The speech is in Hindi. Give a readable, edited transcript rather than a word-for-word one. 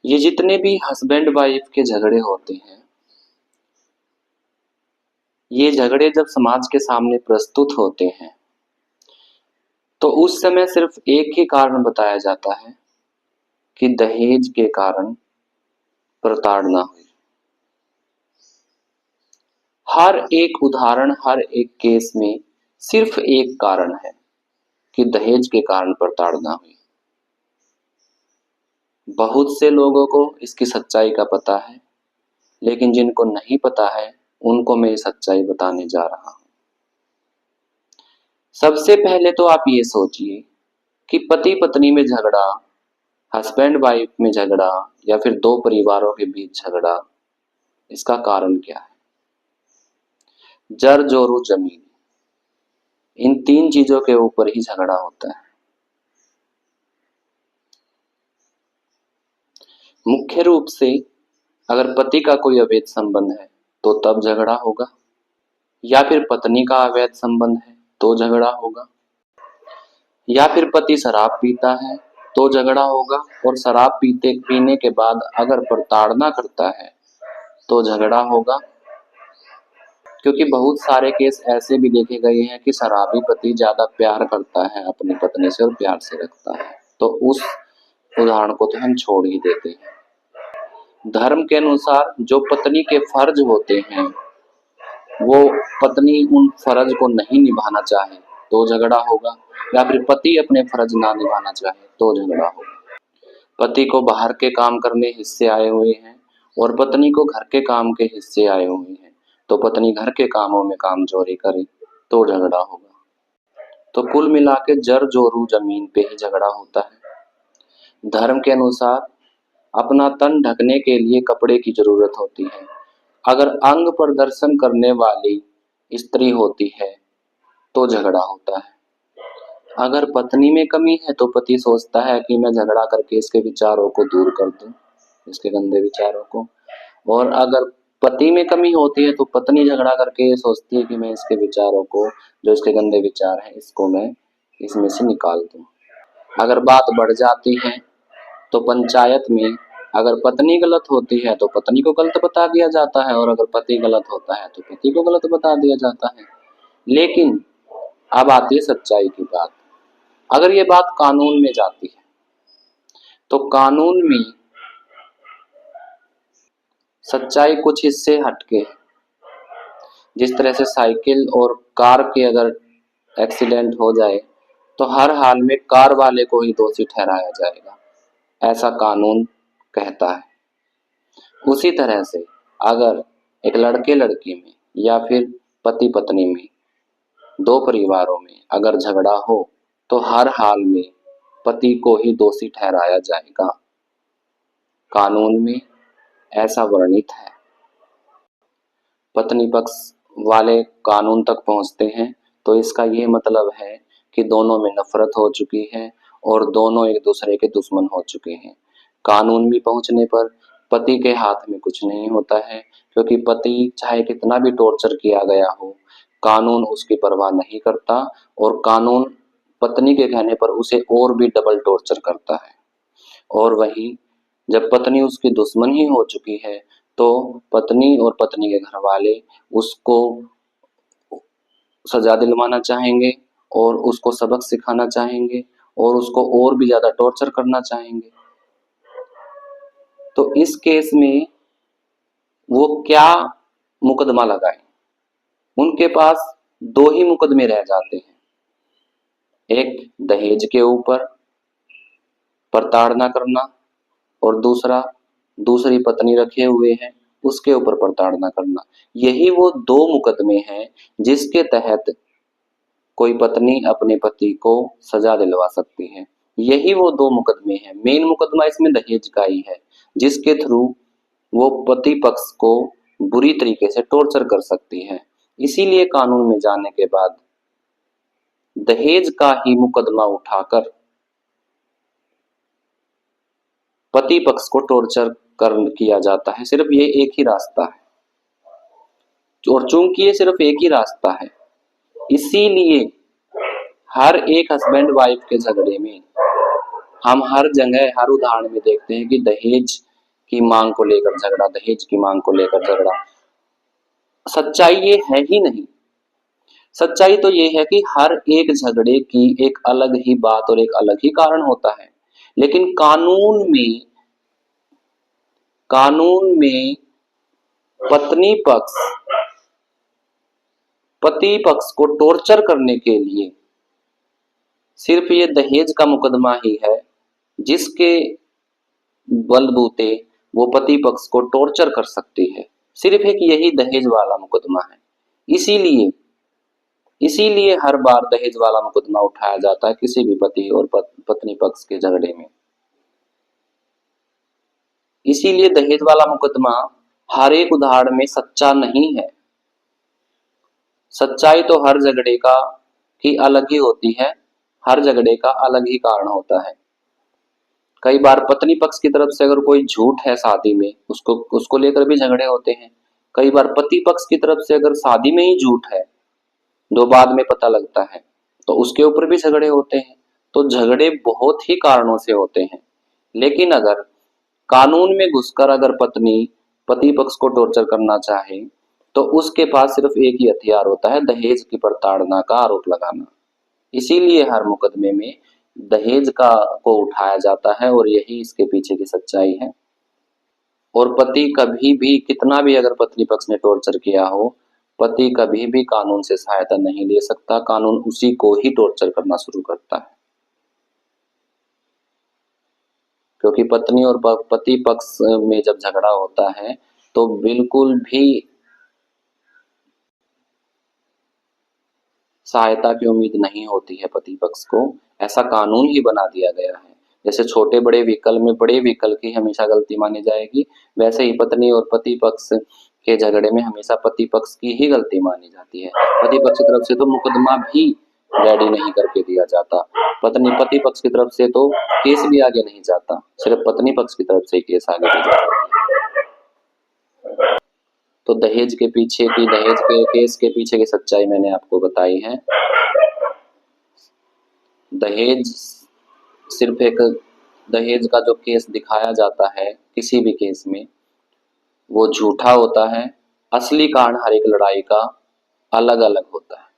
ये जितने भी हस्बैंड वाइफ के झगड़े होते हैं, ये झगड़े जब समाज के सामने प्रस्तुत होते हैं तो उस समय सिर्फ एक ही कारण बताया जाता है कि दहेज के कारण प्रताड़ना हुई। हर एक उदाहरण, हर एक केस में सिर्फ एक कारण है कि दहेज के कारण प्रताड़ना हुई। बहुत से लोगों को इसकी सच्चाई का पता है, लेकिन जिनको नहीं पता है उनको मैं ये सच्चाई बताने जा रहा हूं। सबसे पहले तो आप ये सोचिए कि पति पत्नी में झगड़ा, हस्बैंड वाइफ में झगड़ा या फिर दो परिवारों के बीच झगड़ा, इसका कारण क्या है? जर जोरू जमीन, इन तीन चीजों के ऊपर ही झगड़ा होता है। मुख्य रूप से अगर पति का कोई अवैध संबंध है तो तब झगड़ा होगा, या फिर पत्नी का अवैध संबंध है तो झगड़ा होगा, या फिर पति शराब पीता है तो झगड़ा होगा, और शराब पीने के बाद अगर प्रताड़ना करता है तो झगड़ा होगा। क्योंकि बहुत सारे केस ऐसे भी देखे गए हैं कि शराबी पति ज्यादा प्यार करता है अपनी पत्नी से और प्यार से रखता है, तो उस उदाहरण को तो हम छोड़ ही देते हैं। धर्म के अनुसार जो पत्नी के फर्ज होते हैं, वो पत्नी उन फर्ज को नहीं निभाना चाहे तो झगड़ा होगा, या फिर पति अपने फर्ज ना निभाना चाहे तो झगड़ा होगा। पति को बाहर के काम करने हिस्से आए हुए हैं और पत्नी को घर के काम के हिस्से आए हुए हैं, तो पत्नी घर के कामों में कामचोरी करे तो झगड़ा होगा। तो कुल मिला के जर जोरू जमीन पे ही झगड़ा होता है। धर्म के अनुसार अपना तन ढकने के लिए कपड़े की जरूरत होती है। अगर अंग प्रदर्शन करने वाली स्त्री होती है तो झगड़ा होता है। अगर पत्नी में कमी है तो पति सोचता है कि मैं झगड़ा करके इसके विचारों को दूर कर दूं, इसके गंदे विचारों को। और अगर पति में कमी होती है तो पत्नी झगड़ा करके ये सोचती है कि मैं इसके विचारों को, जो इसके गंदे विचार हैं, इसको मैं इसमें से निकाल दूं। अगर बात बढ़ जाती है तो पंचायत में अगर पत्नी गलत होती है तो पत्नी को गलत बता दिया जाता है, और अगर पति गलत होता है तो पति को गलत बता दिया जाता है। लेकिन अब आती है सच्चाई की बात। अगर ये बात कानून में जाती है तो कानून में सच्चाई कुछ हिस्से हटके है। जिस तरह से साइकिल और कार के अगर एक्सीडेंट हो जाए तो हर हाल में कार वाले को ही दोषी ठहराया जाएगा, ऐसा कानून कहता है। उसी तरह से अगर एक लड़के लड़की में या फिर पति पत्नी में, दो परिवारों में अगर झगड़ा हो तो हर हाल में पति को ही दोषी ठहराया जाएगा, कानून में ऐसा वर्णित है। पत्नी पक्ष वाले कानून तक पहुंचते हैं तो इसका ये मतलब है कि दोनों में नफरत हो चुकी है और दोनों एक दूसरे के दुश्मन हो चुके हैं। कानून में पहुंचने पर पति के हाथ में कुछ नहीं होता है, क्योंकि पति चाहे कितना भी टॉर्चर किया गया हो, कानून उसकी परवाह नहीं करता, और कानून पत्नी के कहने पर उसे और भी डबल टॉर्चर करता है। और वही जब पत्नी उसकी दुश्मन ही हो चुकी है तो पत्नी और पत्नी के घर वाले उसको सजा दिलवाना चाहेंगे और उसको सबक सिखाना चाहेंगे और उसको और भी ज्यादा टॉर्चर करना चाहेंगे। तो इस केस में वो क्या मुकदमा लगाए? उनके पास दो ही मुकदमे रह जाते हैं, एक दहेज के ऊपर प्रताड़ना करना, और दूसरा दूसरी पत्नी रखे हुए हैं उसके ऊपर प्रताड़ना करना। यही वो दो मुकदमे हैं जिसके तहत कोई पत्नी अपने पति को सजा दिलवा सकती है। यही वो दो मुकदमे हैं। मेन मुकदमा इसमें दहेज का ही है, जिसके थ्रू वो पति पक्ष को बुरी तरीके से टॉर्चर कर सकती है। इसीलिए कानून में जाने के बाद दहेज का ही मुकदमा उठाकर पति पक्ष को टॉर्चर कर किया जाता है। सिर्फ ये एक ही रास्ता है, और चूंकि ये सिर्फ एक ही रास्ता है, इसीलिए हर एक हस्बैंड वाइफ के झगड़े में हम हर जगह हर उदाहरण में देखते हैं कि दहेज की मांग को लेकर झगड़ा, दहेज की मांग को लेकर झगड़ा। सच्चाई ये है ही नहीं। सच्चाई तो ये है कि हर एक झगड़े की एक अलग ही बात और एक अलग ही कारण होता है, लेकिन कानून में पति पक्ष को टॉर्चर करने के लिए सिर्फ ये दहेज का मुकदमा ही है जिसके बलबूते वो पति पक्ष को टॉर्चर कर सकती है। सिर्फ एक यही दहेज वाला मुकदमा है। इसीलिए हर बार दहेज वाला मुकदमा उठाया जाता है किसी भी पति और पत्नी पक्ष के झगड़े में। इसीलिए दहेज वाला मुकदमा हर एक उदाहरण में सच्चा नहीं है। सच्चाई तो हर झगड़े का की अलग ही होती है, हर झगड़े का अलग ही कारण होता है। कई बार पत्नी पक्ष की तरफ से अगर कोई झूठ है शादी में, उसको लेकर भी झगड़े होते हैं। कई बार पति पक्ष की तरफ से अगर शादी में ही झूठ है, जो बाद में पता लगता है, तो उसके ऊपर भी झगड़े होते हैं। तो झगड़े बहुत ही कारणों से होते हैं। लेकिन अगर कानून में घुसकर अगर पत्नी पति पक्ष को टॉर्चर करना चाहे तो उसके पास सिर्फ एक ही हथियार होता है, दहेज की प्रताड़ना का आरोप लगाना। इसीलिए हर मुकदमे में दहेज को उठाया जाता है और यही इसके पीछे की सच्चाई है। और पति कभी भी कितना भी अगर पत्नी पक्ष ने टॉर्चर किया हो, पति कभी भी कानून से सहायता नहीं ले सकता। कानून उसी को ही टॉर्चर करना शुरू करता है, क्योंकि पत्नी और पति पक्ष में जब झगड़ा होता है तो बिल्कुल भी सहायता की उम्मीद नहीं होती है पति पक्ष को। ऐसा कानून ही बना दिया गया है। जैसे छोटे बड़े व्हीकल में बड़े व्हीकल की हमेशा गलती मानी जाएगी, वैसे ही पत्नी और पति पक्ष के झगड़े में हमेशा पति पक्ष की ही गलती मानी जाती है। पति पक्ष की तरफ से तो मुकदमा भी रेडी नहीं करके दिया जाता, पति पक्ष की तरफ से तो केस भी आगे नहीं जाता, सिर्फ पत्नी पक्ष की तरफ से केस आगे भेजा जाता है। तो दहेज के केस के पीछे की सच्चाई मैंने आपको बताई है। दहेज का जो केस दिखाया जाता है किसी भी केस में, वो झूठा होता है। असली कारण हर एक लड़ाई का अलग अलग होता है।